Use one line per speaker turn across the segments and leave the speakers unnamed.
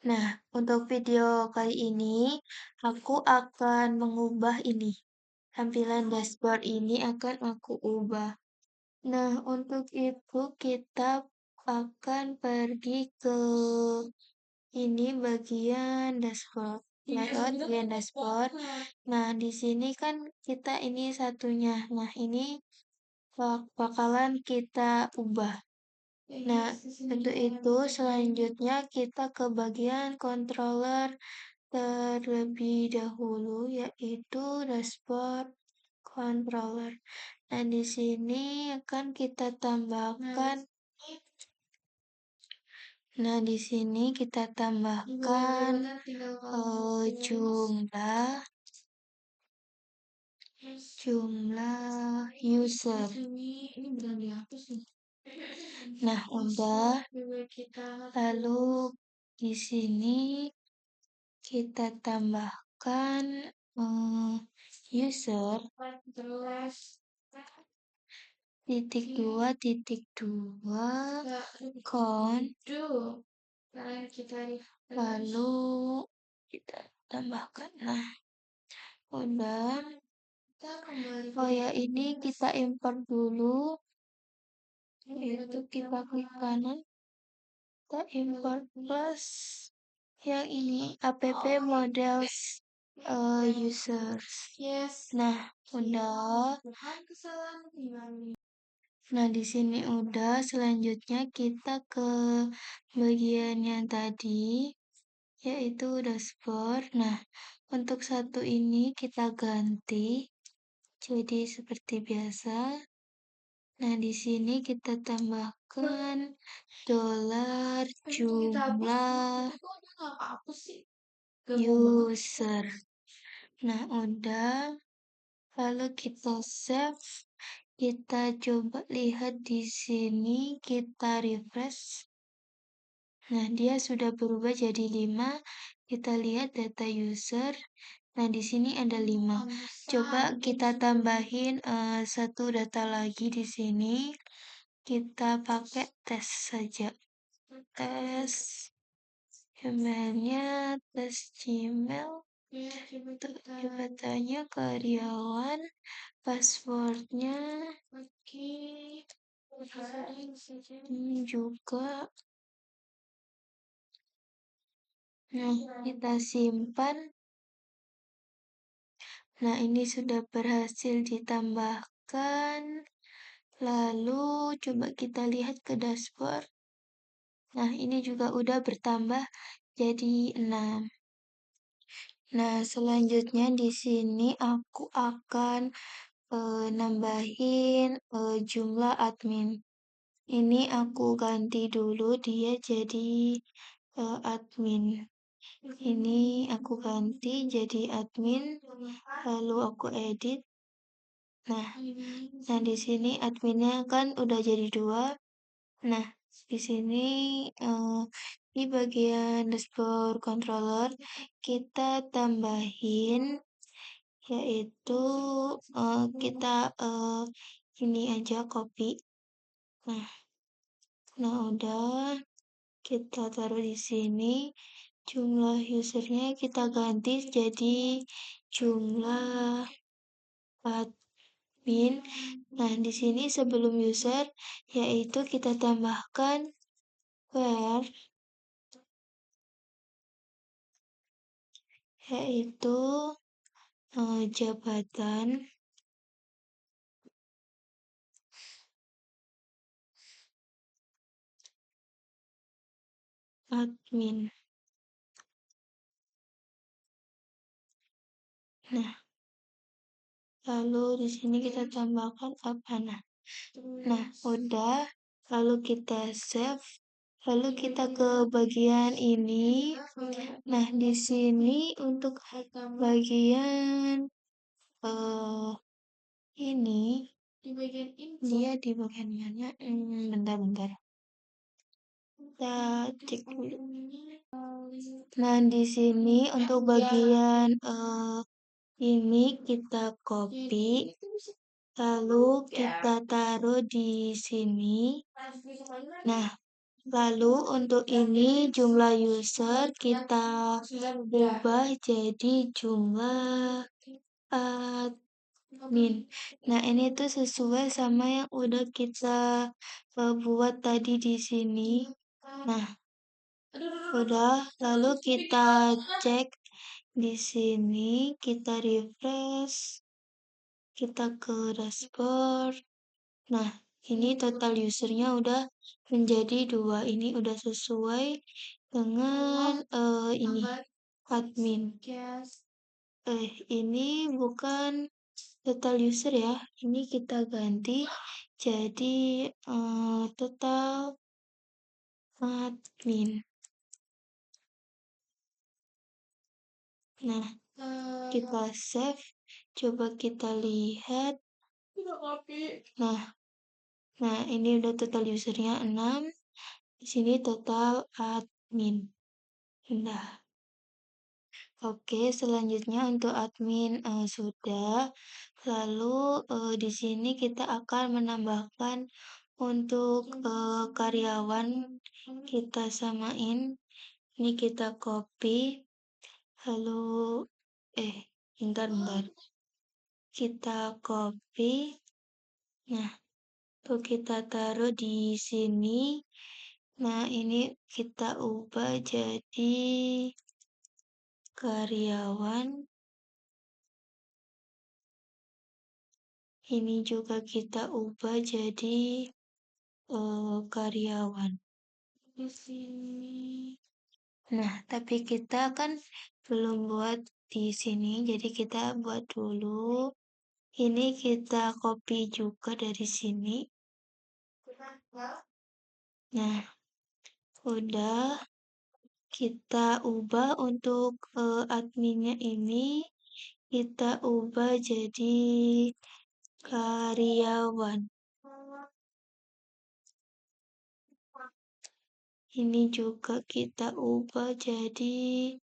Nah, untuk video kali ini, aku akan mengubah ini. Tampilan dashboard ini akan aku ubah. Nah, untuk itu kita akan pergi ke ini bagian dashboard. Lewat bagian dashboard. Nah, di sini kan kita ini satunya. Nah, ini bakalan kita ubah. Nah, untuk itu selanjutnya kita ke bagian controller terlebih dahulu, yaitu dashboard controller. Nah, di sini akan kita tambahkan. Nah, di sini kita tambahkan jumlah user. Nah, udah. Lalu di sini kita tambahkan user _2_2 count. Lalu kita tambahkan. Nah, udah. Oh ya, ini kita import dulu. Yaitu kita klik kanan. Kita import plus yang ini app models users. Nah, udah. Nah, di sini udah. Selanjutnya kita ke bagian yang tadi, yaitu dashboard. Nah, untuk satu ini kita ganti jadi seperti biasa. Nah, di sini kita tambahkan $jumlah user. Nah, udah. Lalu kita save. Kita coba lihat di sini, kita refresh. Nah, dia sudah berubah jadi 5. Kita lihat data user. Nah, di sini ada 5. Coba kita tambahin satu data lagi di sini. Kita pakai tes saja. Tes emailnya, tes Gmail. Jabatannya karyawan. Passwordnya juga. Nah, kita simpan. Nah, ini sudah berhasil ditambahkan. Lalu coba kita lihat ke dashboard. Nah, ini juga udah bertambah jadi 6. Nah, selanjutnya di sini aku akan nambahin jumlah admin. Ini aku ganti dulu dia jadi admin. Ini aku ganti jadi admin, lalu aku edit. Nah, di sini adminnya kan udah jadi 2. Nah, di sini di bagian dashboard controller kita tambahin, yaitu kita ini aja copy. Nah, udah. Kita taruh di sini. Jumlah usernya kita ganti jadi jumlah admin. Nah, di sini sebelum user, yaitu kita tambahkan where, yaitu jabatan admin. Nah, lalu di sini kita tambahkan apa? Nah, udah. Lalu kita save. Lalu kita ke bagian ini. Nah, di sini untuk bagian ini dia di bagian mana? Bentar. Kita cek dulu. Nah, di sini untuk bagian ini kita copy, lalu kita taruh di sini. Nah, Lalu untuk ini jumlah user kita ubah jadi jumlah admin. Nah, ini tuh sesuai sama yang udah kita buat tadi di sini. Nah, udah, lalu kita cek di sini, kita refresh, kita ke dashboard. Nah, ini total usernya udah menjadi 2. Ini udah sesuai dengan ini admin. Ini bukan total user ya. Ini kita ganti jadi total admin. Nah, kita save. Coba kita lihat. Nah, ini udah total usernya 6. Di sini total admin. Udah. Oke, selanjutnya untuk admin sudah. Lalu di sini kita akan menambahkan untuk karyawan, kita samain. Ini kita copy. Lalu bentar. Kita copy. Nah, tuh kita taruh di sini. Nah, ini kita ubah jadi karyawan. Ini juga kita ubah jadi karyawan. Di sini. Nah, tapi kita kan belum buat di sini, jadi kita buat dulu. Ini kita copy juga dari sini. Nah, udah kita ubah untuk adminnya ini, kita ubah jadi karyawan. Ini juga kita ubah jadi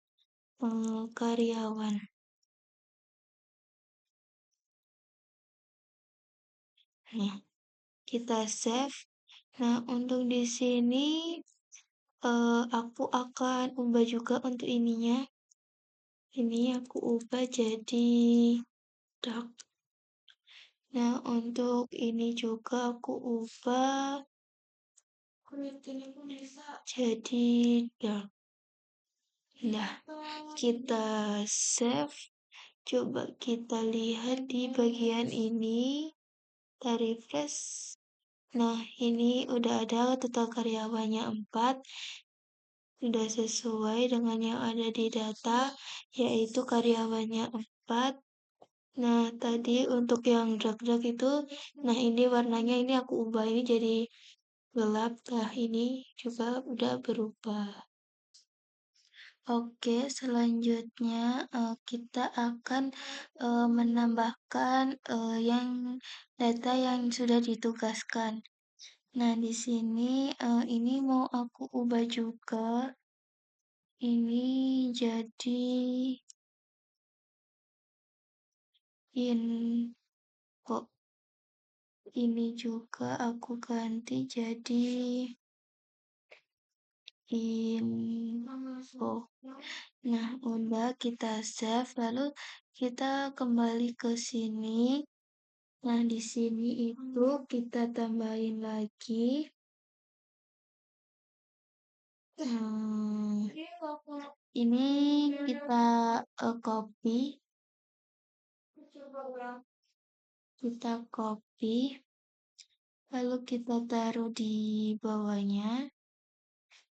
karyawan. Nah, kita save. Nah, untuk di sini aku akan ubah juga untuk ininya. Ini aku ubah jadi dark. Nah, untuk ini juga aku ubah jadi dark. Nah, kita save. Coba kita lihat di bagian ini. Kita refresh. Nah, ini udah ada total karyawannya 4. Sudah sesuai dengan yang ada di data, yaitu karyawannya 4. Nah, tadi untuk yang drag-drag itu, nah ini warnanya ini aku ubah ini jadi gelap. Nah, ini juga udah berubah. Oke, selanjutnya kita akan menambahkan yang data yang sudah ditugaskan. Nah, di sini ini mau aku ubah juga. Ini jadi info. Ini juga aku ganti jadi info. Nah, udah kita save, lalu kita kembali ke sini. Nah, di sini itu kita tambahin lagi. Ini kita copy. Kita copy. Lalu kita taruh di bawahnya.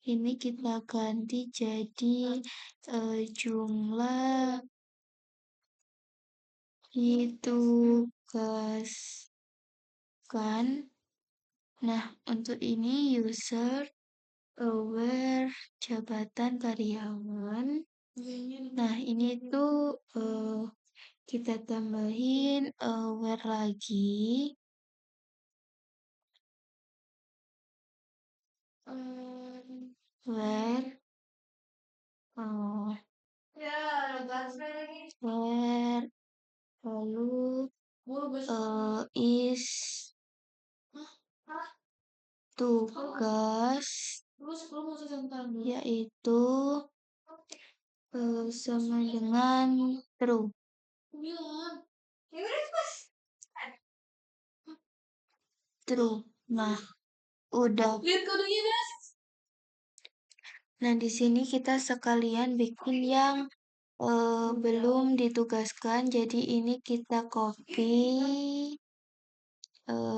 Ini kita ganti jadi jumlah ditugaskan. Nah, untuk ini user aware jabatan karyawan. Nah, ini tuh kita tambahin aware lagi. Where where lalu is tugas yaitu sama dengan true. True. Nah, udah. Nah, di sini kita sekalian bikin yang belum ditugaskan. Jadi ini kita copy.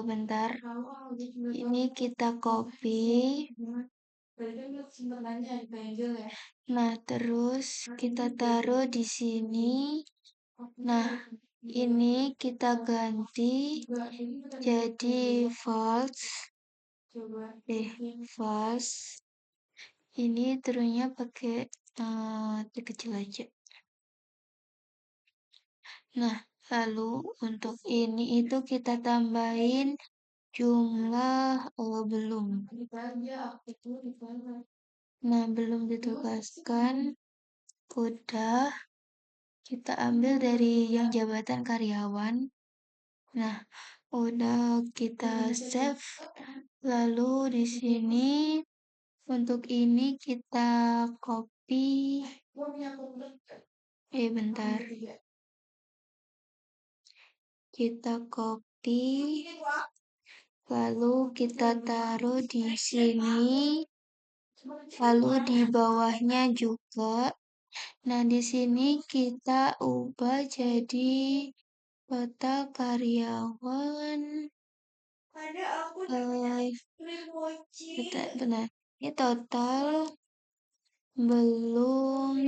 Bentar. Ini kita copy. Nah, terus kita taruh di sini. Nah, ini kita ganti jadi false. False. Ini true-nya pakai kecil aja. Nah, lalu untuk ini itu kita tambahin jumlah belum. Nah, belum ditugaskan. Udah. Kita ambil dari yang jabatan karyawan. Nah, udah kita save. Lalu di sini untuk ini kita copy. Bentar. Kita copy. Lalu kita taruh di sini. Lalu di bawahnya juga. Nah, di sini kita ubah jadi total karyawan. Benar. Ini total belum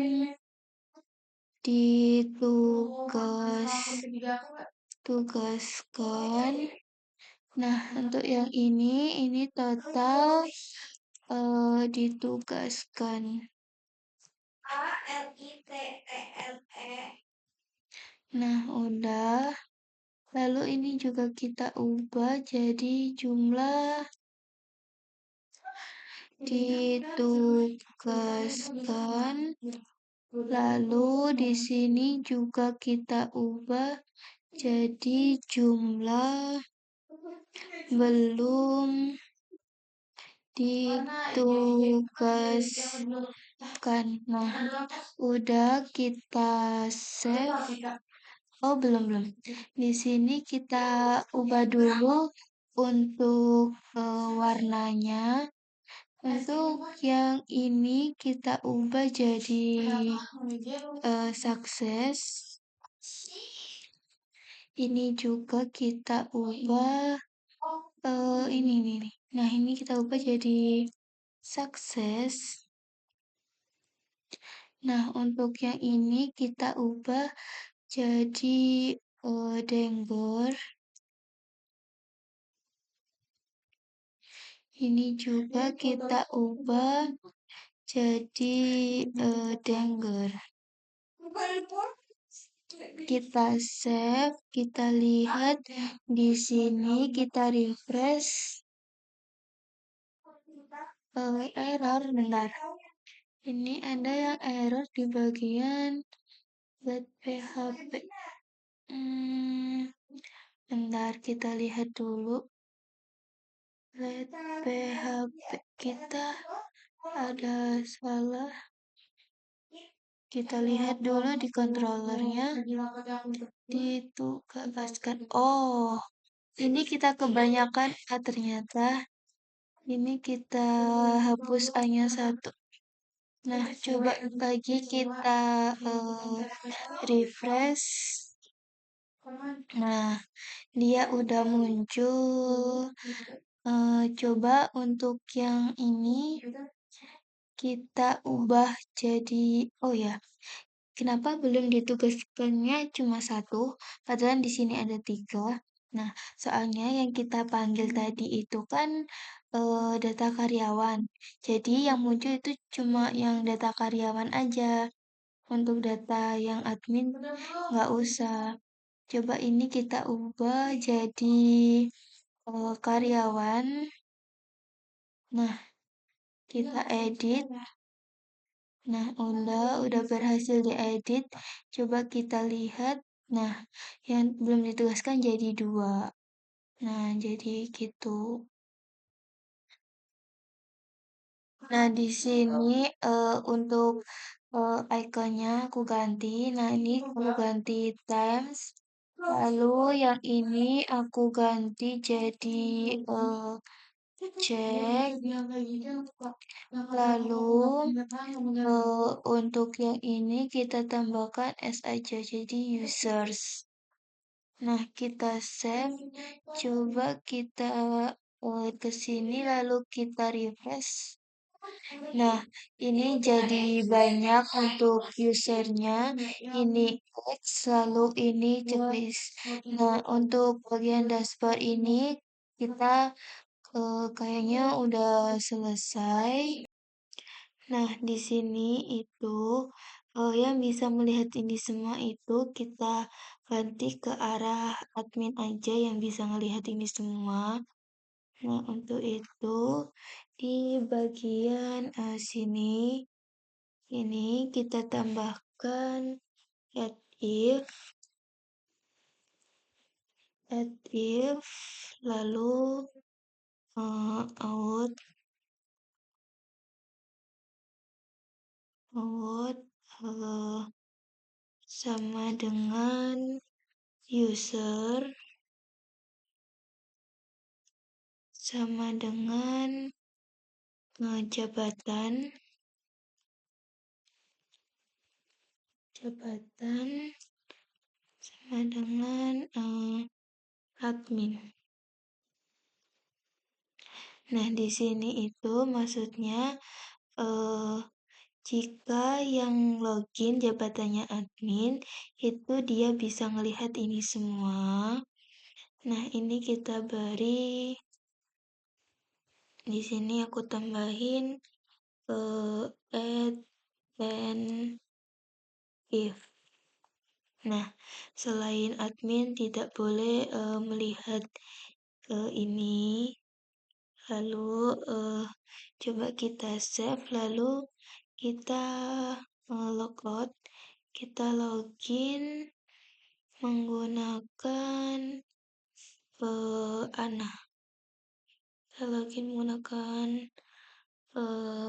ditugaskan. Nah, untuk yang ini total ditugaskan. Nah, udah. Lalu ini juga kita ubah jadi jumlah ditugaskan. Lalu di sini juga kita ubah jadi jumlah belum ditugaskan. Nah, udah kita save. Oh, belum. Di sini kita ubah dulu untuk warnanya. Untuk yang ini kita ubah jadi sukses. Ini juga kita ubah ini. Nah, ini kita ubah jadi sukses. Nah, untuk yang ini kita ubah jadi Dengger. Ini juga kita ubah jadi Dengger. Kita save, kita lihat di sini, kita refresh. Error, bentar. Ini ada yang error di bagian .php. Bentar, kita lihat dulu. .php kita ada salah. Kita lihat dulu di controllernya. Ditugaskan. Oh, ini kita kebanyakan ternyata. Ini kita hapus A-nya 1. Nah, coba lagi kita refresh. Nah, dia udah muncul. Coba untuk yang ini kita ubah jadi, oh ya, kenapa belum ditugaskannya cuma 1, padahal di sini ada 3. Nah, soalnya yang kita panggil tadi itu kan data karyawan. Jadi yang muncul itu cuma yang data karyawan aja. Untuk data yang admin nggak usah. Coba ini kita ubah jadi karyawan. Nah, kita edit. Nah, udah berhasil diedit. Coba kita lihat. Nah, yang belum ditugaskan jadi 2. Nah, jadi gitu. Nah, di sini untuk ikonnya aku ganti. Nah, ini aku ganti times. Lalu yang ini aku ganti jadi cek. Lalu untuk yang ini kita tambahkan S aja jadi users. Nah, kita save. Coba kita ke sini lalu kita refresh. Nah, ini jadi banyak untuk usernya. Ini X, lalu ini checklist. Nah, untuk bagian dashboard ini kita kayaknya udah selesai. Nah, di sini itu yang bisa melihat ini semua itu kita ganti ke arah admin aja yang bisa melihat ini semua. Nah, untuk itu di bagian sini ini kita tambahkan add if lalu out out eh, sama dengan user sama dengan jabatan jabatan sama dengan admin. Nah, di sini itu maksudnya eh, jika yang login jabatannya admin itu dia bisa melihat ini semua. Nah, ini kita beri di sini aku tambahin add and if. Nah, selain admin tidak boleh melihat ini. Lalu coba kita save, lalu kita logout, kita login menggunakan Ana. Kita login menggunakan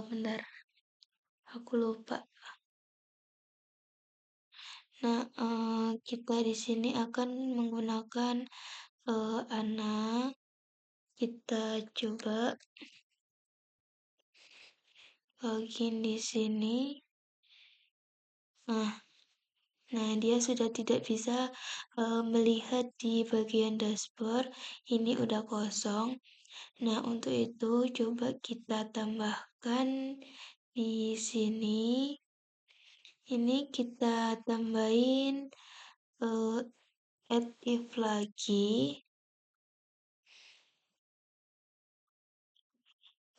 bentar, aku lupa. Nah, kita di sini akan menggunakan Ana. Kita coba login di sini. Nah, dia sudah tidak bisa melihat di bagian dashboard. Ini udah kosong. Nah, untuk itu coba kita tambahkan di sini. Ini kita tambahin add if lagi.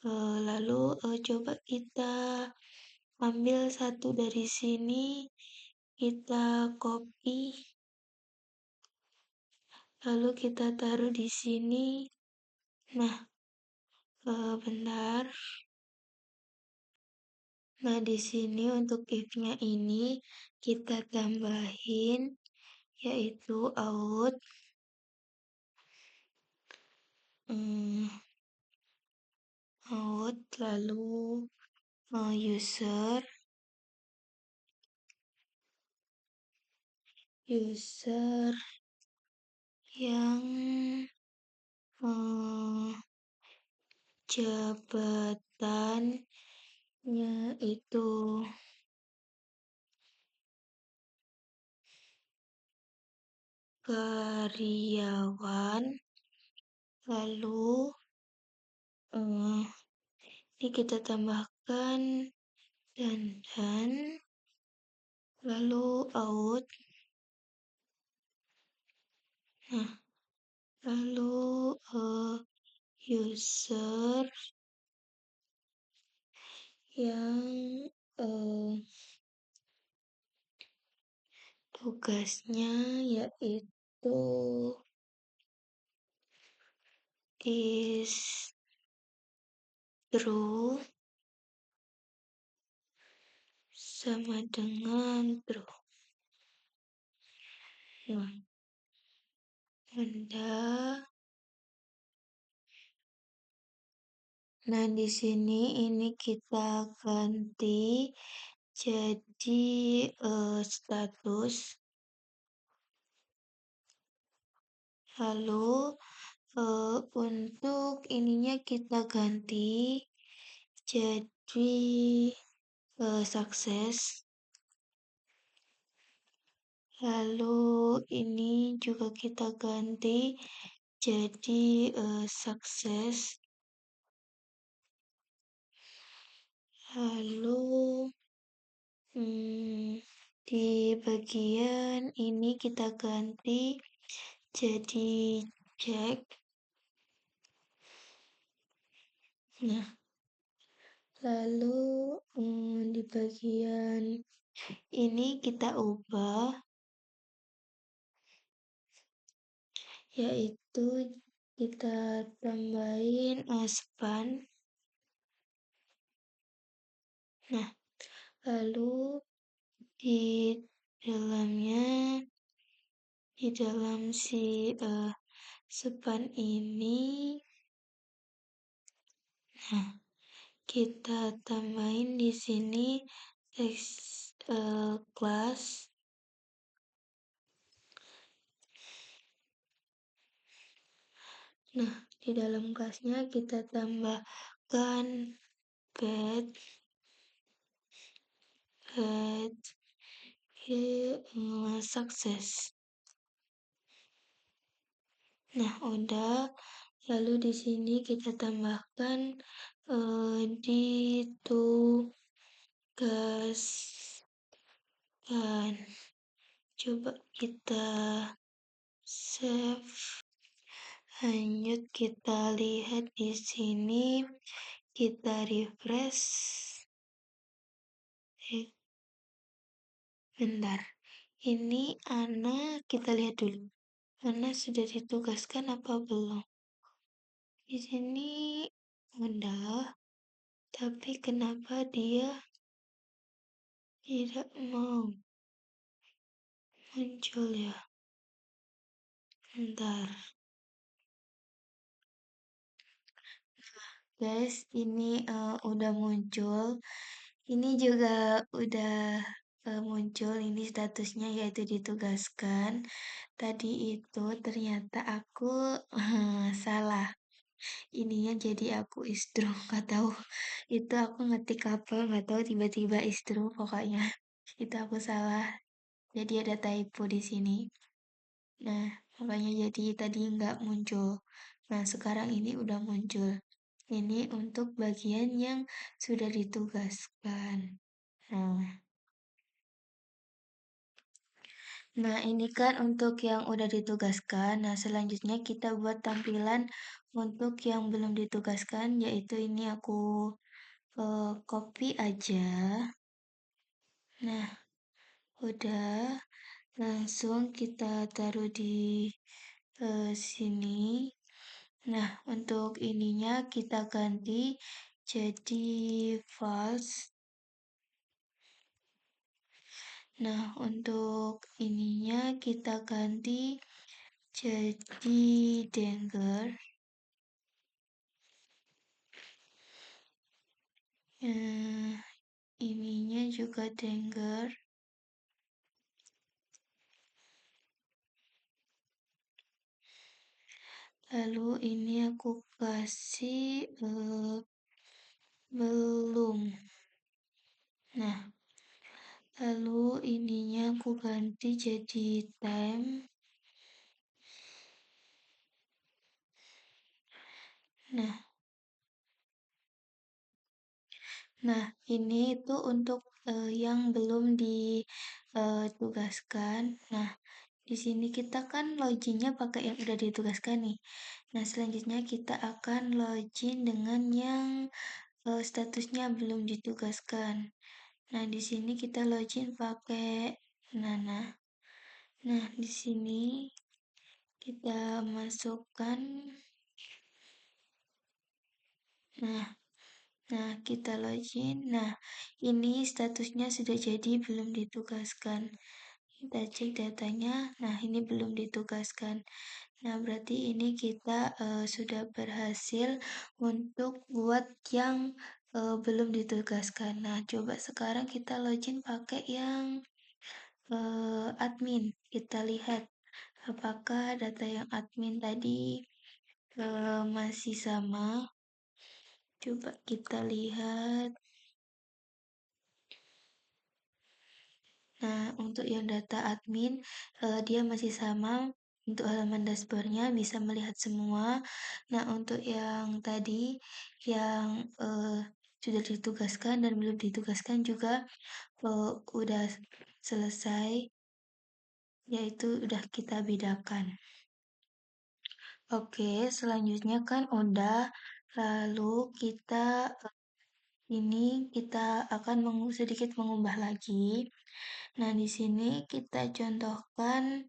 Lalu coba kita ambil satu dari sini, kita copy, lalu kita taruh di sini. Nah, bentar. Nah, di sini untuk if-nya ini kita tambahin yaitu out out lalu user yang jabatannya itu karyawan, lalu ini kita tambahkan dan lalu out. Nah, lalu user yang tugasnya yaitu is true sama dengan true. Nah, Anda Nah, di sini ini kita ganti jadi status. Lalu untuk ininya kita ganti jadi sukses. Lalu ini juga kita ganti jadi sukses. Lalu di bagian ini kita ganti jadi cek. Nah, lalu di bagian ini kita ubah, yaitu kita tambahin span. Nah, lalu di dalamnya, di dalam si span ini, nah kita tambahin di sini teks kelas. Nah, di dalam kelasnya kita tambahkan get sukses. Nah, udah. Lalu di sini kita tambahkan ditugaskan. Coba kita save. Lanjut kita lihat di sini. Kita refresh. Bentar. Ini Ana kita lihat dulu. Ana sudah ditugaskan apa belum? Di sini udah, tapi kenapa dia tidak mau muncul ya? Bentar. Guys, ini udah muncul. Ini juga udah muncul ini statusnya yaitu ditugaskan. Tadi itu ternyata aku salah. Ininya jadi aku istro, nggak tahu. Itu aku ngetik apa, nggak tahu tiba-tiba istro pokoknya. Itu aku salah. Jadi ada typo di sini. Nah, makanya jadi tadi nggak muncul. Nah, sekarang ini udah muncul. Ini untuk bagian yang sudah ditugaskan. Nah, ini kan untuk yang udah ditugaskan. Nah, selanjutnya kita buat tampilan untuk yang belum ditugaskan, yaitu ini aku copy aja. Nah, udah. Langsung kita taruh di sini. Nah, untuk ininya kita ganti jadi false. Nah, untuk ininya kita ganti jadi danger. Ininya juga danger. Lalu ini aku kasih belum. Nah, lalu ininya aku ganti jadi time. Nah, ini itu untuk yang belum ditugaskan. Nah, di sini kita kan loginnya pakai yang udah ditugaskan nih. Nah, selanjutnya kita akan login dengan yang statusnya belum ditugaskan. Nah, di sini kita login pakai Nana. Nah, di sini kita masukkan. Nah, kita login. Nah, ini statusnya sudah jadi belum ditugaskan. Kita cek datanya. Nah, ini belum ditugaskan. Nah, berarti ini kita sudah berhasil untuk buat yang belum ditugaskan. Nah, coba sekarang kita login pakai yang admin. Kita lihat apakah data yang admin tadi masih sama. Coba kita lihat. Nah, untuk yang data admin, dia masih sama. Untuk halaman dashboardnya bisa melihat semua. Nah, untuk yang tadi, yang sudah ditugaskan dan belum ditugaskan juga udah selesai, yaitu udah kita bedakan. Oke, selanjutnya kan udah, lalu kita akan sedikit mengubah lagi. Nah, di sini kita contohkan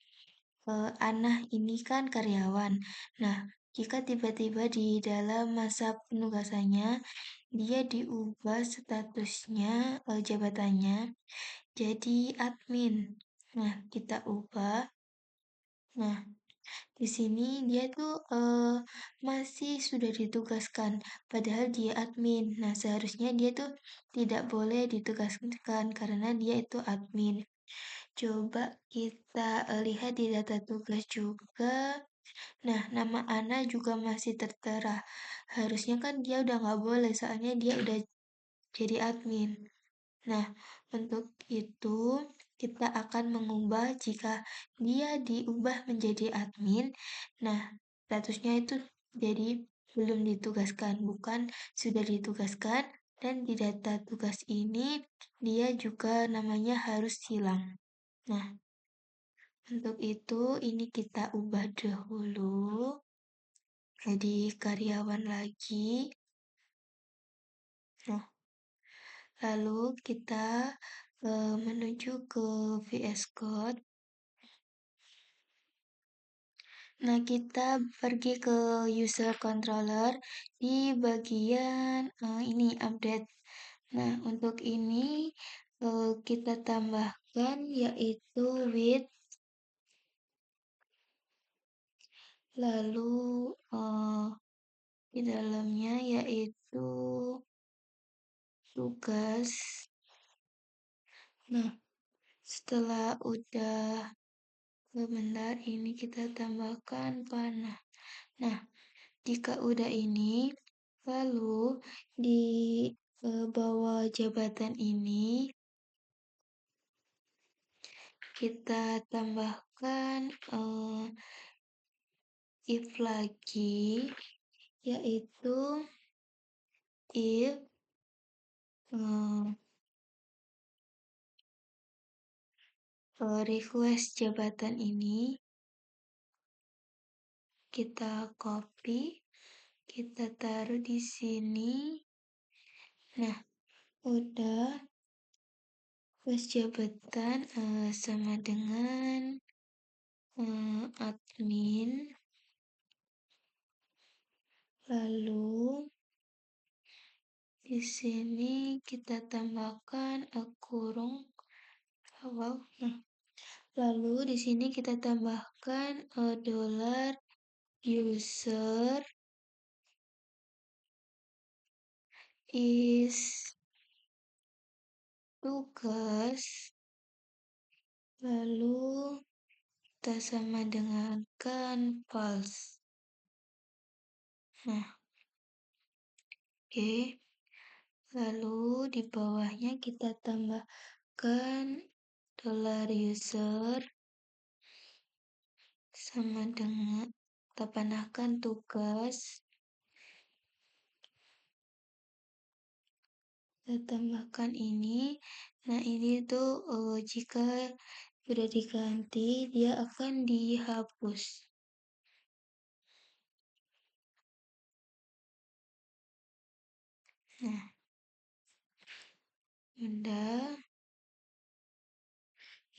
Anah ini kan karyawan. Nah, jika tiba-tiba di dalam masa penugasannya, dia diubah statusnya, jabatannya jadi admin. Nah, kita ubah. Nah, di sini dia tuh masih sudah ditugaskan, padahal dia admin. Nah, seharusnya dia tuh tidak boleh ditugaskan karena dia itu admin. Coba kita lihat di data tugas juga. Nah, nama Ana juga masih tertera. Harusnya kan dia udah nggak boleh, soalnya dia udah jadi admin. Nah, untuk itu kita akan mengubah jika dia diubah menjadi admin. Nah, statusnya itu jadi belum ditugaskan, bukan sudah ditugaskan. Dan di data tugas ini dia juga namanya harus hilang. Nah, untuk itu ini kita ubah dahulu jadi karyawan lagi. Nah, lalu kita menuju ke VS Code. Nah, kita pergi ke user controller di bagian ini update. Nah, untuk ini kita tambahkan yaitu with, lalu di dalamnya yaitu tugas. Nah, setelah udah sebentar ini kita tambahkan panah. Nah, jika udah ini, lalu di bawah jabatan ini kita tambahkan if lagi, yaitu if request jabatan ini kita copy, kita taruh di sini. Nah, udah request jabatan sama dengan admin. Lalu di sini kita tambahkan kurung awal. Nah, lalu di sini kita tambahkan dollar user is tugas, lalu kita sama dengan kan false. Nah, oke. Lalu di bawahnya kita tambahkan dollar user sama dengan kita panahkan tugas. Kita tambahkan ini. Nah, ini tuh jika sudah diganti, dia akan dihapus. Nah, udah.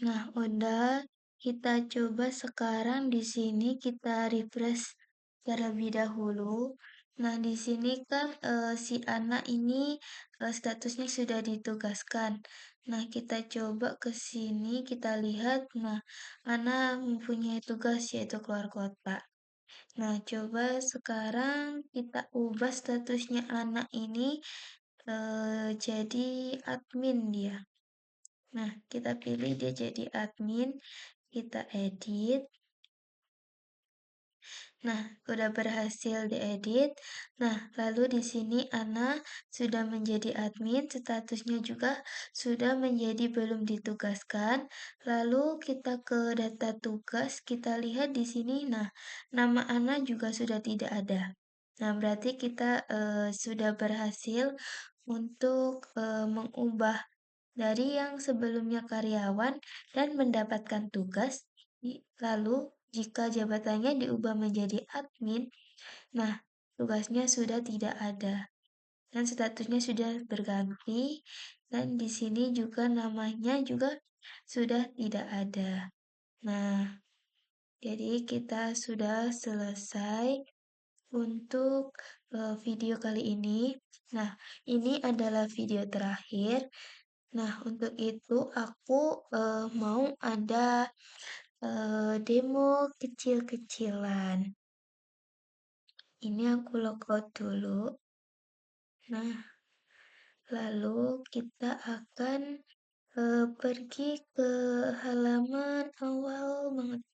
Nah, udah. Kita coba sekarang di sini kita refresh terlebih dahulu. Nah, di sini kan si anak ini statusnya sudah ditugaskan. Nah, kita coba ke sini, kita lihat. Nah, anak mempunyai tugas yaitu keluar kota. Nah, coba sekarang kita ubah statusnya anak ini jadi admin dia. Nah, kita pilih dia jadi admin, kita edit. Nah, udah berhasil diedit. Nah, lalu di sini Ana sudah menjadi admin, statusnya juga sudah menjadi belum ditugaskan. Lalu kita ke data tugas, kita lihat di sini. Nah, nama Ana juga sudah tidak ada. Nah, berarti kita sudah berhasil untuk mengubah dari yang sebelumnya karyawan dan mendapatkan tugas. Lalu, jika jabatannya diubah menjadi admin, nah tugasnya sudah tidak ada dan statusnya sudah berganti dan di sini juga namanya juga sudah tidak ada. Nah, jadi kita sudah selesai untuk video kali ini. Nah, ini adalah video terakhir. Nah, untuk itu aku mau ada demo kecil-kecilan. Ini aku logout dulu. Nah, lalu kita akan pergi ke halaman awal banget.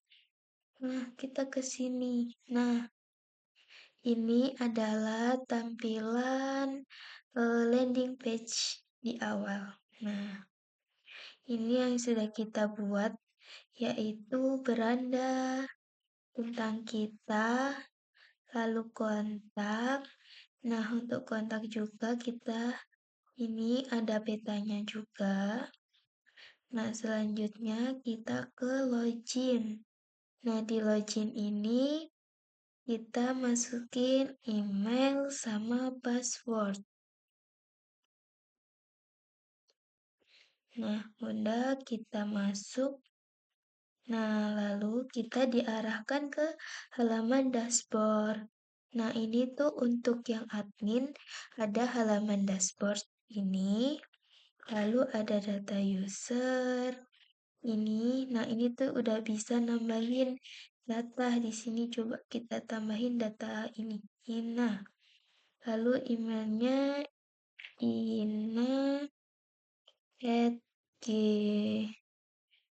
Nah, kita ke sini. Nah, ini adalah tampilan landing page di awal. Nah, ini yang sudah kita buat, yaitu beranda tentang kita, lalu kontak. Nah, untuk kontak juga kita ini ada petanya juga. Nah, selanjutnya kita ke login. Nah, di login ini kita masukin email sama password. Nah, udah kita masuk. Nah, lalu kita diarahkan ke halaman dashboard. Nah, ini tuh untuk yang admin ada halaman dashboard ini. Lalu ada data user. Nah ini tuh udah bisa nambahin data di sini. Coba kita tambahin data ini. Ina. Lalu emailnya ina at g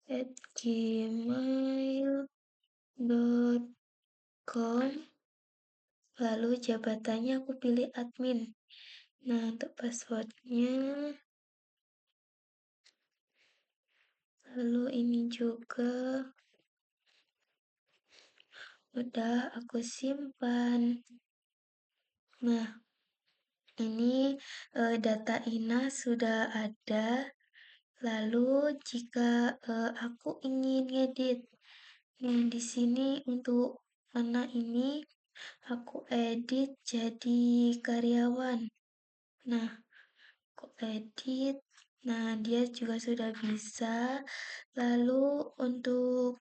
at gmail.com. Lalu jabatannya aku pilih admin. Nah, untuk passwordnya, lalu ini juga udah aku simpan. Nah, ini data INA sudah ada. Lalu jika aku ingin edit, nah di sini untuk anak ini aku edit jadi karyawan. Nah, aku edit. Nah, dia juga sudah bisa. Lalu untuk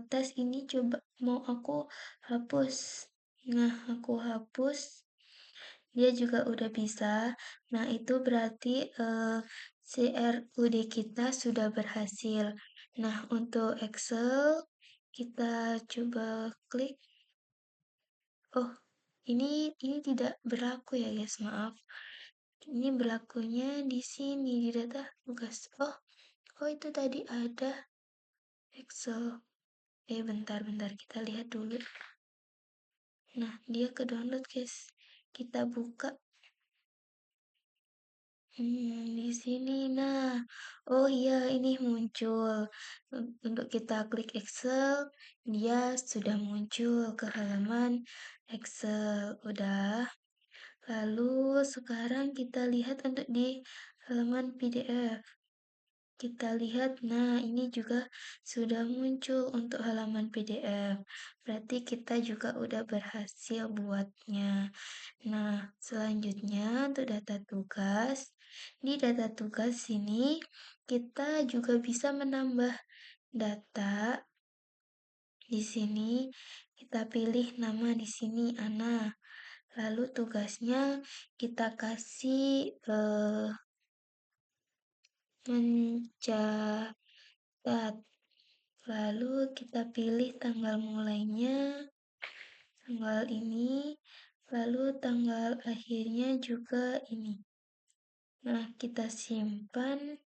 tes ini coba mau aku hapus. Nah, aku hapus. Dia juga udah bisa. Nah, itu berarti CRUD kita sudah berhasil. Nah, untuk Excel kita coba klik. Oh, ini tidak berlaku ya, guys. Maaf. Ini berlakunya di sini di data tugas. Oh itu tadi ada Excel. Bentar kita lihat dulu. Nah, dia ke download, guys. Kita buka. Di sini. Nah, oh iya, ini muncul. Untuk kita klik Excel, dia sudah muncul ke halaman Excel. Udah. Lalu sekarang kita lihat untuk di halaman PDF. Kita lihat, nah ini juga sudah muncul untuk halaman PDF. Berarti kita juga udah berhasil buatnya. Nah, selanjutnya untuk data tugas. Di data tugas ini kita juga bisa menambah data. Di sini kita pilih nama di sini Ana. Lalu tugasnya kita kasih mencatat. Lalu kita pilih tanggal mulainya tanggal ini, lalu tanggal akhirnya juga ini. Nah, kita simpan.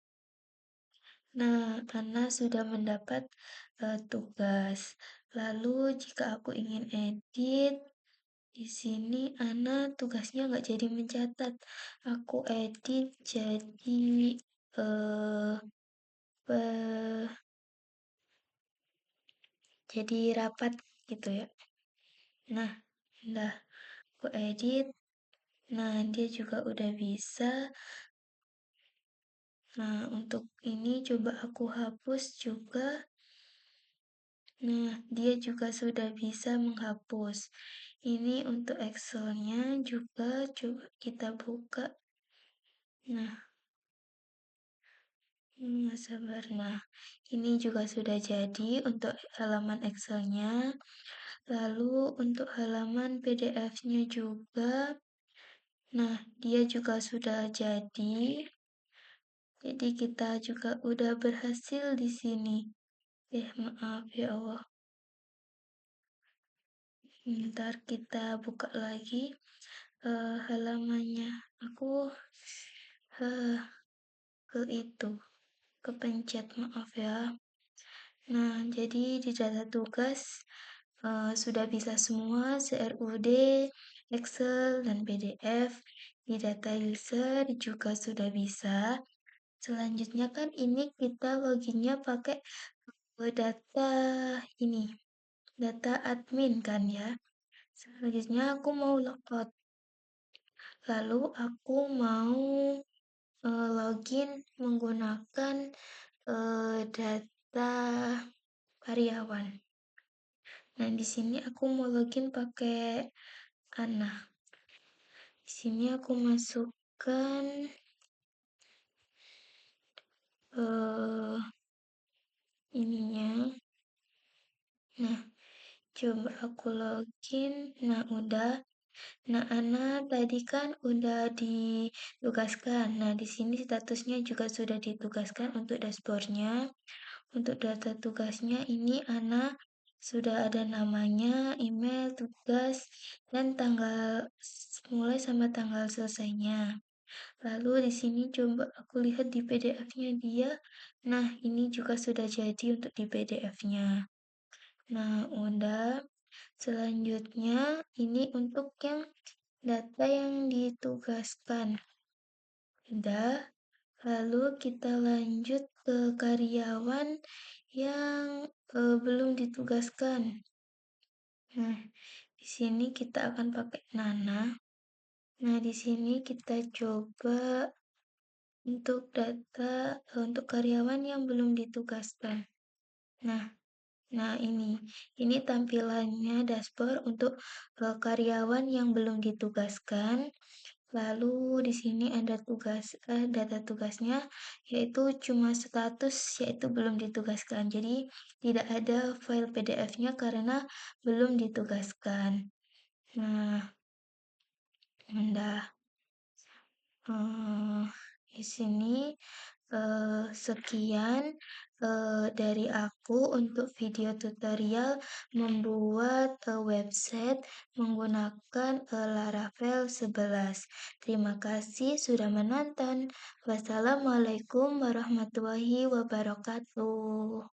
Nah, Ana sudah mendapat tugas. Lalu jika aku ingin edit, di sini Ana tugasnya nggak jadi mencatat. Aku edit jadi eh pe- jadi rapat gitu ya. Nah, udah aku edit. Nah, dia juga udah bisa. Nah, untuk ini coba aku hapus juga. Nah, dia juga sudah bisa menghapus. Ini untuk Excel-nya juga coba kita buka. Nah, sabar. Nah, ini juga sudah jadi untuk halaman Excel-nya. Lalu untuk halaman PDF-nya juga. Nah, dia juga sudah jadi. Jadi kita juga udah berhasil di sini. Maaf ya Allah. Ntar kita buka lagi halamannya. Aku eh, ke itu, kepencet, maaf ya. Nah, jadi di data tugas sudah bisa semua CRUD, Excel, dan PDF. Di data user juga sudah bisa. Selanjutnya kan ini kita loginnya pakai data ini, data admin kan ya. Selanjutnya aku mau logout. Lalu aku mau login menggunakan data karyawan. Nah, di sini aku mau login pakai Ana. Di sini aku masukkan ininya. Nah, coba aku login. Nah, udah. Nah, Ana tadi kan udah ditugaskan. Nah, di sini statusnya juga sudah ditugaskan untuk dashboardnya. Untuk data tugasnya ini Ana sudah ada namanya, email, tugas, dan tanggal mulai sama tanggal selesainya. Lalu di sini coba aku lihat di PDF-nya dia. Nah, ini juga sudah jadi untuk di PDF-nya. Nah, udah. Selanjutnya ini untuk yang data yang ditugaskan. Udah. Lalu kita lanjut ke karyawan yang belum ditugaskan. Nah, di sini kita akan pakai Nana. Nah, di sini kita coba untuk data untuk karyawan yang belum ditugaskan. Nah, ini tampilannya dashboard untuk karyawan yang belum ditugaskan. Lalu di sini ada data tugasnya yaitu cuma status yaitu belum ditugaskan. Jadi tidak ada file PDF-nya karena belum ditugaskan. Nah, udah. Di sini sekian dari aku untuk video tutorial membuat website menggunakan Laravel 11. Terima kasih sudah menonton. Wassalamualaikum warahmatullahi wabarakatuh.